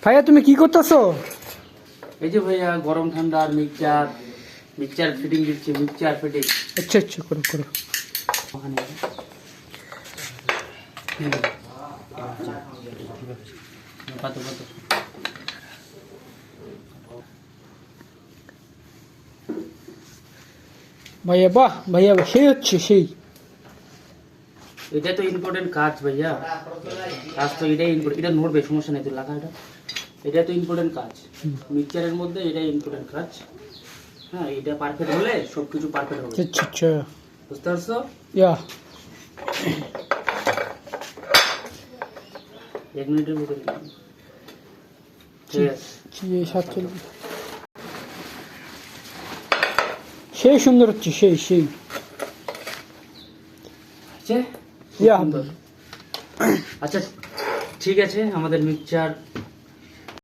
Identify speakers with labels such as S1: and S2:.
S1: ভাইয়া তুমি কি করতেছো?
S2: এই যে ভাইয়া গরম ঠান্ডার মিক্সচার ফিটিং দিচ্ছি, মিক্সচার ফিটিং।
S1: আচ্ছা আচ্ছা, করো করো। ভাইয়া বাহ, ভাইয়া সেই হচ্ছে সেই।
S2: এটা তো ইম্পর্টেন্ট কাজ ভাইয়া, কাজ তো এটাই ইম্পর্টেন্ট। এটা নড়বে, সমস্যা নেই, তুই লাগা এটা তো ইম্পর্টেন্ট কাজ মিক্সচারের মধ্যে, এটাই ইম্পর্টেন্ট কাজ। হ্যাঁ, এটা পারফেক্ট হলে সব কিছু পারফেক্ট হবে।
S1: আচ্ছা আচ্ছা,
S2: বুঝতে পারছো?
S1: ইয়া
S2: 1 মিনিটের ভিতরে ঠিক আছে।
S1: সেই সুন্দর হচ্ছে, সেই সেই।
S2: আচ্ছা ঠিক আছে, আমাদের মিক্সচার